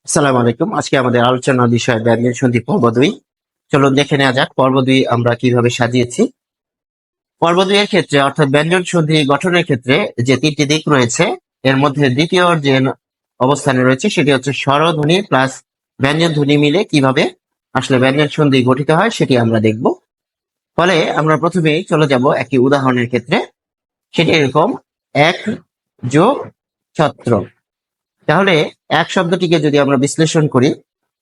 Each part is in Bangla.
আসসালামু আলাইকুম। আজকে আমাদের আলোচনার বিষয় ব্যঞ্জন সন্ধি পর্ব 2। চলুন দেখে নেওয়া যাক পর্ব 2 আমরা কিভাবে সাজিয়েছি। পর্ব 2 এর ক্ষেত্রে অর্থাৎ ব্যঞ্জন সন্ধি গঠনের ক্ষেত্রে যে তিনটি দিক রয়েছে, এর মধ্যে দ্বিতীয় যে অবস্থানে রয়েছে সেটি হচ্ছে স্বরধ্বনি প্লাস ব্যঞ্জন ধ্বনি মিলে কিভাবে আসলে ব্যঞ্জন সন্ধি গঠিত হয় সেটি আমরা দেখব। ফলে আমরা প্রথমেই চলে যাব একটি উদাহরণের ক্ষেত্রে। সেটি এরকম: এক যোগ ছত্র। তাহলে এক শব্দটিকে যদি আমরা বিশ্লেষণ করি,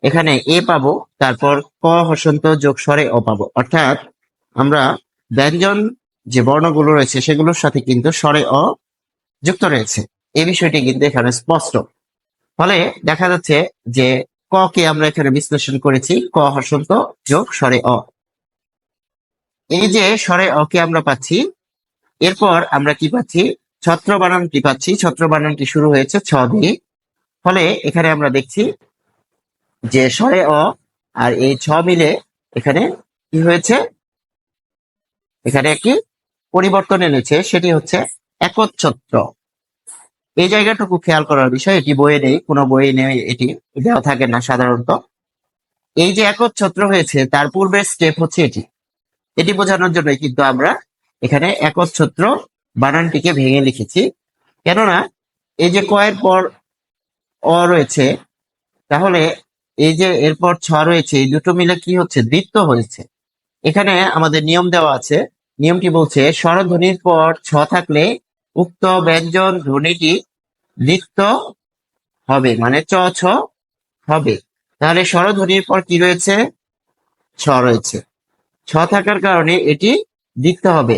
এখানে এ পাবো, তারপর ক হসন্ত যোগ স্বরে অ পাবো, অর্থাৎ আমরা ব্যঞ্জন যে বর্ণগুলো রয়েছে সেগুলোর সাথে কিন্তু স্বরে অ যুক্ত রয়েছে। এই বিষয়টি কিন্তু এখানে স্পষ্ট। ফলে দেখা যাচ্ছে যে ক কে আমরা এখানে বিশ্লেষণ করেছি ক হসন্ত যোগ স্বরে অ। এই যে স্বরে অ কে আমরা পাচ্ছি, এরপর আমরা কি পাচ্ছি? ছত্র বানানটি পাচ্ছি। ছত্র বানানটি শুরু হয়েছে ছ দিয়ে। ফলে এখানে আমরা দেখছি যে স্বরে অ আর এই ছ মিলে এখানে কি হয়েছে, এখানে একটি পরিবর্তন এনেছে, সেটি হচ্ছে একচ্ছত্র। এই জায়গাটুকু খেয়াল করার বিষয়, এটি বইয়ে নেই, কোনো বইয়ে নেই, এটি দেওয়া থাকে না সাধারণত। এই যে একচ্ছত্র হয়েছে তার পূর্বের স্টেপ হচ্ছে এটি। এটি বোঝানোর জন্য কিন্তু আমরা এখানে একচ্ছত্র বানানটিকে ভেঙে লিখেছি। কেননা এই যে কয়ের পর অ রয়েছে, তাহলে এই যে এরপর ছ রয়েছে, এই দুটো মিলে কি হচ্ছে? দ্বিত্ব হয়েছে। এখানে আমাদের নিয়ম দেওয়া আছে। নিয়মটি বলছে স্বরধ্বনির পর ছ থাকলে উক্ত ব্যঞ্জন ধ্বনিটি দ্বিত্ব হবে, মানে চ ছ হবে। তাহলে স্বরধ্বনির পর কি রয়েছে? ছ রয়েছে। ছ থাকার কারণে এটি দ্বিত্ব হবে।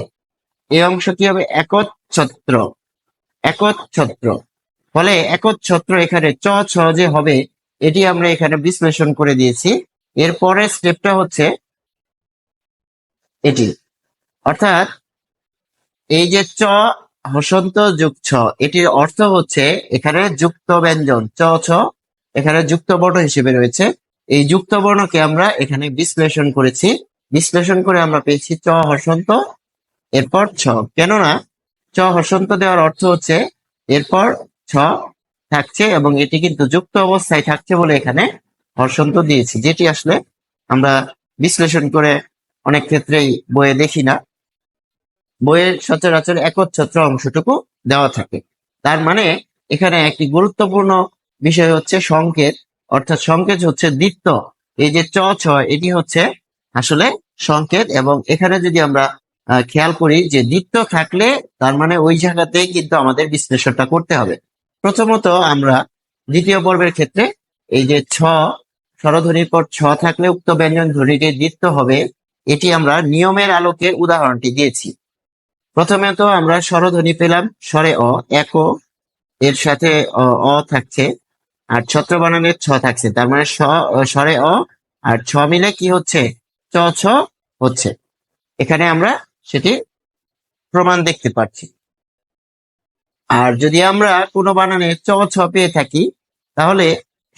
এই অংশ কি হবে? একচ্ছত্র। একচ্ছত্র। ফলে একচ্ছত্র এখানে চ ছ যে হবে, এটি আমরা এখানে বিশ্লেষণ করে দিয়েছি। এর পরের স্টেপটা হচ্ছে এটি, অর্থাৎ এই যে চ হসন্ত যুগ ছ, এটির অর্থ হচ্ছে এখানে যুক্ত ব্যঞ্জন চ ছ এখানে যুক্ত বর্ণ হিসেবে রয়েছে। এই যুক্ত বর্ণকে আমরা এখানে বিশ্লেষণ করেছি। বিশ্লেষণ করে আমরা পেয়েছি চ হসন্ত, এরপর ছ। কেননা চ হসন্ত দেওয়ার অর্থ হচ্ছে এরপর ছ থাকছে এবং এটি কিন্তু যুক্ত অবস্থায় থাকছে বলে এখানে হর্ষন্ত দিয়েছি, যেটি আসলে আমরা বিশ্লেষণ করে অনেক ক্ষেত্রেই বইয়ে দেখি না। বইয়ের সচরাচর একচ্ছত্র অংশটুকু দেওয়া থাকে। তার মানে এখানে একটি গুরুত্বপূর্ণ বিষয় হচ্ছে সংকেত, অর্থাৎ সংকেত হচ্ছে দ্বিত্ব। এই যে চ ছ, এটি হচ্ছে আসলে সংকেত। এবং এখানে যদি আমরা খেয়াল করি যে দ্বিত্ব থাকলে তার মানে ওই জায়গাতে কিন্তু আমাদের বিশ্লেষণটা করতে হবে। প্রথমত আমরা দ্বিতীয় পর্বের ক্ষেত্রে এই যে ছ, স্বরধ্বনির পর ছ থাকলে উক্ত ব্যঞ্জন ধ্বনিটি দ্বিত্ব হবে, এটি আমরা নিয়মের আলোকে উদাহরণটি দিয়েছি। প্রথমে তো আমরা স্বরধ্বনি পেলাম স্বরে অ, এক ও, এর সাথে অ থাকছে, আর ছত্র বানানের ছ থাকছে। তার মানে স্বরে অ আর ছ মিলে কি হচ্ছে? চ ছ হচ্ছে। এখানে আমরা সেটি প্রমাণ দেখতে পাচ্ছি। আর যদি আমরা কোনো বানানে চ ছ পেয়ে থাকি, তাহলে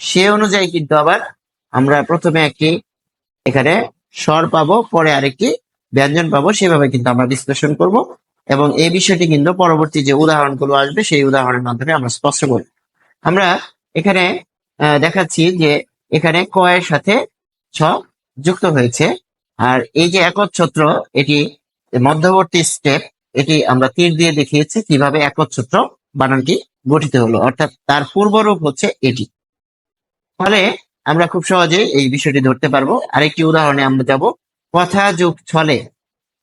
সে অনুযায়ী কিন্তু আবার আমরা প্রথমে একটি এখানে স্বর পাবো, পরে আরেকটি ব্যঞ্জন পাবো, সেভাবে কিন্তু আমরা বিশ্লেষণ করব। এবং এই বিষয়টি কিন্তু পরবর্তী যে উদাহরণগুলো আসবে সেই উদাহরণের মাধ্যমে আমরা স্পষ্ট করব। আমরা এখানে দেখাচ্ছি যে এখানে ক এর সাথে ছ যুক্ত হয়েছে। আর এই যে একচ্ছত্র, এটি মধ্যবর্তী স্টেপ, এটি আমরা তীর দিয়ে দেখিয়েছি কিভাবে একচ্ছত্র বানানটি গঠিত হলো, অর্থাৎ তার পূর্বরূপ হচ্ছে এটি। ফলে আমরা খুব সহজে এই বিষয়টি ধরতে পারবো। আরেকটি উদাহরণে আমরা যাব, কথা যোগ ছলে।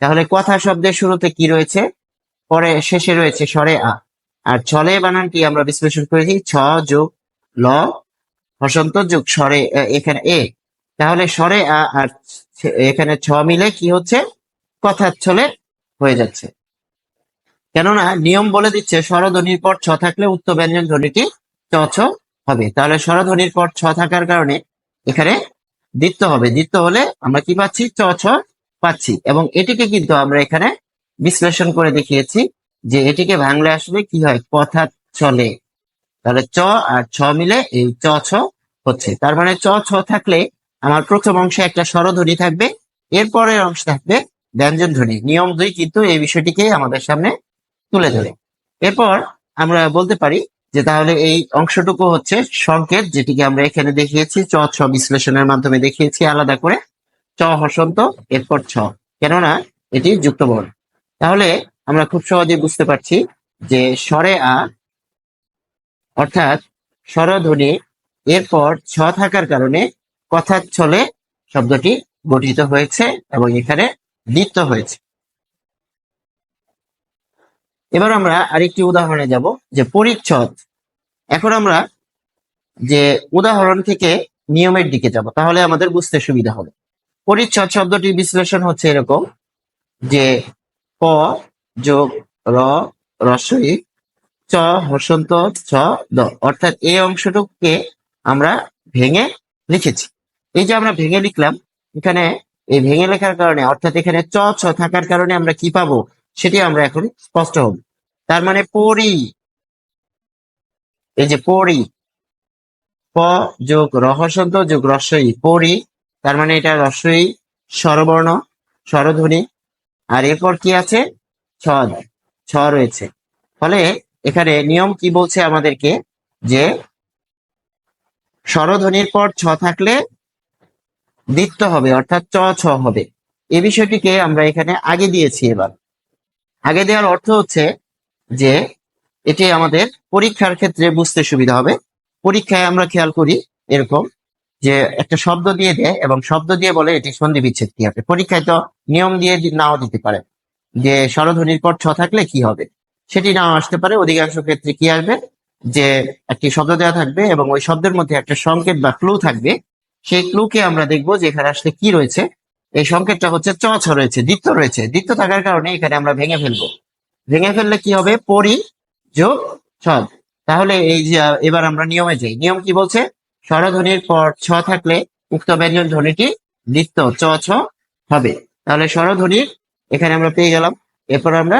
তাহলে কথা শব্দের শুরুতে কি রয়েছে? পরে শেষে রয়েছে স্বরে আ। আর ছলে বানানটি আমরা বিশ্লেষণ করেছি ছ যোগ ল হসন্ত যোগ স্বরে এখানে এ। তাহলে স্বরে আ আর এখানে ছ মিলে কি হচ্ছে? কথার ছলে হয়ে যাচ্ছে। কেননা নিয়ম বলে দিচ্ছে স্বরধ্বনির পর ছ থাকলে উক্ত ব্যঞ্জন ধ্বনিটি চ ছ হবে। তাহলে স্বরধ্বনির পর ছ থাকার কারণে এখানে দ্বিত্ব হবে। দ্বিত্ব হলে আমরা কি পাচ্ছি? চ ছ পাচ্ছি। এবং এটিকে কিন্তু আমরা এখানে বিশ্লেষণ করে দেখিয়েছি যে এটিকে ভাঙলে আসলে কি হয়? কথা চলে। তাহলে চ আর ছ মিলে এই চ ছ হচ্ছে। তার মানে চ ছ থাকলে আমার প্রথম অংশে একটা স্বরধ্বনি থাকবে, এরপরের অংশ থাকবে ব্যঞ্জন ধ্বনি। নিয়ম 2 কিন্তু এই বিষয়টিকে আমাদের সামনে তুলে ধরে। এরপর আমরা বলতে পারি যে তাহলে এই অংশটুকু হচ্ছে সংকেত, যেটিকে আমরা এখানে দেখিয়েছি চ ছ বিশ্লেষণের মাধ্যমে দেখিয়েছি আলাদা করে, চ হসন্ত এরপর ছ, কেননা এটি যুক্ত বর্ণ। তাহলে আমরা খুব সহজে বুঝতে পারছি যে স্বরে আ অর্থাৎ স্বরধ্বনি এরপর ছ থাকার কারণে কথার ছলে শব্দটি গঠিত হয়েছে এবং এখানে দ্বিত্ব হয়েছে। এবার আমরা আরেকটি উদাহরণে যাব, যে পরিচ্ছদ। এখন আমরা যে উদাহরণ থেকে নিয়মের দিকে যাব, তাহলে আমাদের বুঝতে সুবিধা হবে। পরিচ্ছদ শব্দটির বিশ্লেষণ হচ্ছে এরকম, যে প যোগ র রস্বই চ হসন্ত ছ দ, অর্থাৎ এই অংশটুকুকে আমরা ভেঙে লিখেছি। এই যে আমরা ভেঙে লিখলাম, এখানে এই ভেঙে লেখার কারণে অর্থাৎ এখানে চ ছ থাকার কারণে আমরা কি পাবো সেটি আমরা এখন স্পষ্ট হব। তার মানে পরি, এই যে পরি, প যোগ রহসন্ত যোগ রস্বই পরি, তার মানে এটা রস্বই স্বরবর্ণ স্বরধ্বনি। আর এরপর কি আছে, ছ, ছ রয়েছে। ফলে এখানে নিয়ম কি বলছে আমাদেরকে, যে স্বরধ্বনির পর ছ থাকলে দ্বিত্ব হবে, অর্থাৎ চ ছ হবে। এই বিষয়টিকে আমরা এখানে আগে দিয়েছি। এবার আগে দেওয়ার অর্থ হচ্ছে যে এটি আমাদের পরীক্ষার ক্ষেত্রে বুঝতে সুবিধা হবে। পরীক্ষায় আমরা খেয়াল করি এরকম, যে একটা শব্দ দিয়ে দেয় এবং শব্দ দিয়ে বলে এটি সন্ধি বিচ্ছেদ কি হবে। পরীক্ষায় তো নিয়ম দিয়ে নাও দিতে পারে, যে স্বরধ্বনির পর ছ থাকলে কি হবে, সেটি নাও আসতে পারে। অধিকাংশ ক্ষেত্রে কি আসবে, যে একটি শব্দ দেওয়া থাকবে এবং ওই শব্দের মধ্যে একটা সংকেত বা ক্লু থাকবে। সেই ক্লুকে আমরা দেখবো যে এখানে আসলে কি রয়েছে। এই সংকেতটা হচ্ছে চ ছ রয়েছে, দ্বিত্ব রয়েছে। দ্বিত্ব থাকার কারণে এখানে আমরা ভেঙে ফেলবো। ভেঙে ফেললে কি হবে, পরি যোগ ছদ। তাহলে এই যে এবার আমরা নিয়মে যাই। নিয়ম কি বলছে, স্বরধ্বনির পর ছ থাকলে উক্ত ব্যঞ্জন ধ্বনিটি দ্বিত্ব চ ছ হবে। তাহলে স্বরধ্বনির এখানে আমরা পেয়ে গেলাম, এরপর আমরা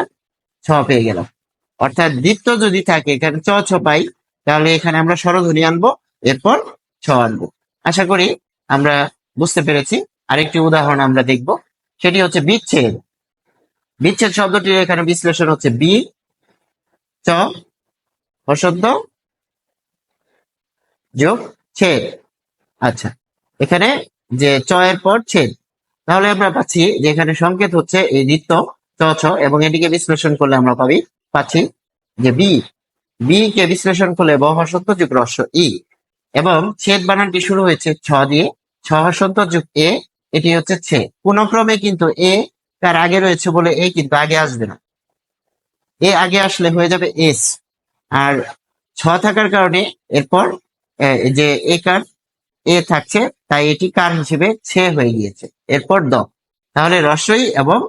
ছ পেয়ে গেলাম। অর্থাৎ দ্বিত্ব যদি থাকে, এখানে চ ছ পাই, তাহলে এখানে আমরা স্বরধ্বনি আনবো, এরপর ছ আনবো। আশা করি আমরা বুঝতে পেরেছি। আরেকটি উদাহরণ আমরা দেখব, সেটি হচ্ছে বিচ্ছেদ। বিচ্ছেদ শব্দটির এখানে বিশ্লেষণ হচ্ছে বি চ হসন্ত যোগ ছেদ। আচ্ছা, এখানে যে চ এর পর ছেদ, তাহলে আমরা পাচ্ছি যে এখানে সংকেত হচ্ছে এই দ্বিত্ব চ ছ, এবং এটিকে বিশ্লেষণ করলে আমরা পাচ্ছি যে বি, বি কে বিশ্লেষণ করলে ব হসন্ত যোগ রস্ব ই, এবং ছেদ বানানটি শুরু হয়েছে ছ দিয়ে, ছ হসন্ত যোগ এ, এটি হচ্ছে ছে। কোন ক্রমে কিন্তু এ তার আগে রয়েছে বলে এ কিন্তু আগে আসবে না, এ আগে আসলে হয়ে যাবে এস। আর ছ থাকার কারণে এরপর যে এ কার এ থাকছে, তাই এটি কার হিসেবে ছে হয়ে গিয়েছে, এরপর দ। তাহলে রস্বই এবং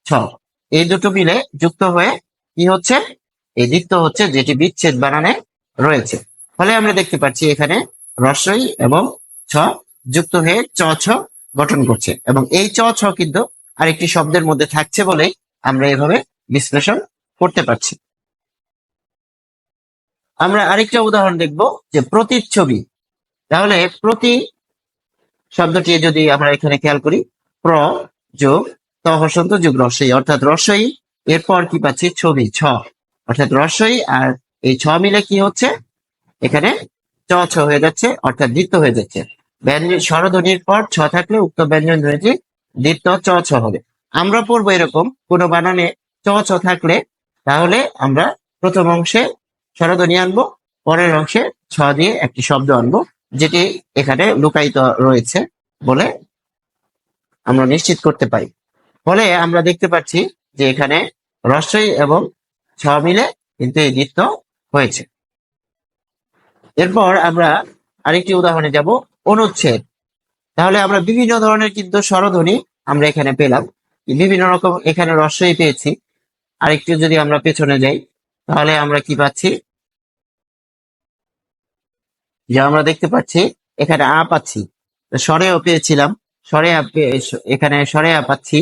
ছ এই দুটো মিলে যুক্ত হয়ে কি হচ্ছে, এই দ্বিত্ব হচ্ছে, যেটি বিচ্ছেদ বানানে রয়েছে। ফলে আমরা দেখতে পাচ্ছি এখানে রস্বই এবং ছ যুক্ত হয়ে চ ছ গঠন করছে, এবং এই চ ছ কিন্তু আরেকটি শব্দের মধ্যে থাকছে বলে আমরা এভাবে বিশ্লেষণ করতে পারছি। আমরা আরেকটা উদাহরণ দেখব, যে প্রতিচ্ছবি। তাহলে প্রতি শব্দটি যদি আমরা এখানে খেয়াল করি, প্র যোগ ত হসন্ত যোগ রস্বই, অর্থাৎ রস্বই এরপর কি পাচ্ছি, ছবি ছ, অর্থাৎ রস্বই আর এই ছ মিলে কি হচ্ছে, এখানে চ ছ হয়ে যাচ্ছে, অর্থাৎ দ্বিত্ব হয়ে যাচ্ছে। ব্যঞ্জন স্বরধ্বনির পর ছ থাকলে উক্ত ব্যঞ্জন ধ্বনিটি দ্বিত্ব চ ছ হবে। আমরা পড়বো এরকম, কোন বানানে চ ছ থাকলে তাহলে আমরা প্রথম অংশে স্বরধ্বনি আনবো, পরের অংশে ছ দিয়ে একটি শব্দ আনবো, যেটি এখানে লুকায়িত রয়েছে বলে আমরা নিশ্চিত করতে পারি। ফলে আমরা দেখতে পাচ্ছি যে এখানে রস্বই এবং ছ মিলে কিন্তু এই দ্বিত্ব হয়েছে। এরপর আমরা আরেকটি উদাহরণে যাব, অনুচ্ছেদ। তাহলে আমরা বিভিন্ন ধরনের কিন্তু স্বরধ্বনি আমরা এখানে পেলাম, বিভিন্ন রকম এখানে রস্বই পেয়েছি। আরেকটু যদি আমরা পেছনে যাই, তাহলে আমরা কি পাচ্ছি, যে আমরা দেখতে পাচ্ছি এখানে আ পাচ্ছি, স্বরেও পেয়েছিলাম, স্বরে এখানে স্বরে আ পাচ্ছি।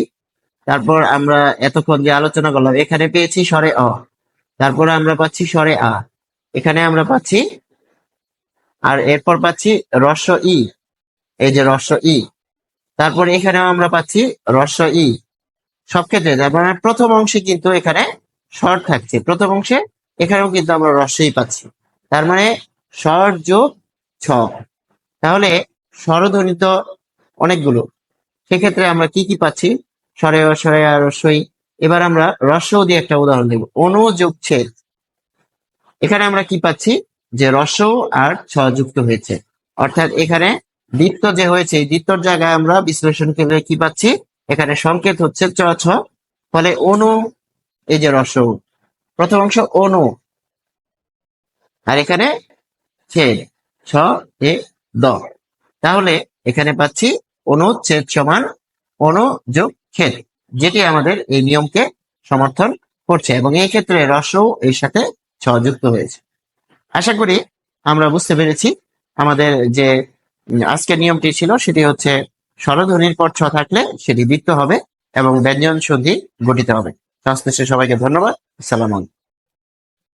তারপর আমরা এতক্ষণ যে আলোচনা করলাম, এখানে পেয়েছি স্বরে অ, তারপর আমরা পাচ্ছি স্বরে আ, এখানে আমরা পাচ্ছি, আর এরপর পাচ্ছি রস্ব ই, এই যে রস্ব ই, তারপর এখানেও আমরা পাচ্ছি রস্ব ই। সব ক্ষেত্রে মানে প্রথম অংশে কিন্তু এখানে স্বর থাকছে, প্রথম অংশে এখানেও কিন্তু আমরা রস্বই পাচ্ছি। তার মানে স্বর যোগ ছ। তাহলে স্বরধ্বনি তো অনেকগুলো, সেক্ষেত্রে আমরা কি কি পাচ্ছি? স্বরে অস্বরে আর রস্বই। এবার আমরা রস্ব দিয়ে একটা উদাহরণ দেব, অনু যোগ ছেদ। এখানে আমরা কি পাচ্ছি? যে রস্ব আর ছ যুক্ত হয়েছে, অর্থাৎ এখানে দ্বিত্ব যে হয়েছে, এই দ্বিত্বর জায়গায় আমরা বিশ্লেষণ করলে কি পাচ্ছি? এখানে সংকেত হচ্ছে চ ছ, ফলে অনু, এই যে রস্ব, প্রথম অংশ অনু, আর এখানে ছেদ ছ এ দ। তাহলে এখানে পাচ্ছি অনুচ্ছেদ সমান অনু যোগ ছেদ, যেটি আমাদের এই নিয়মকে সমর্থন করছে, এবং এই ক্ষেত্রে রস্যও এর সাথে ছ যুক্ত হয়েছে। আশা করি আমরা বুঝতে পেরেছি। আমাদের যে আজকের নিয়মটি ছিল সেটি হচ্ছে স্বরধ্বনির পর ছ থাকলে সেটি বৃত্ত হবে এবং ব্যঞ্জন সন্ধি গঠিত হবে। সংশ্লিষ্ট সবাইকে ধন্যবাদ। আসসালামু আলাইকুম।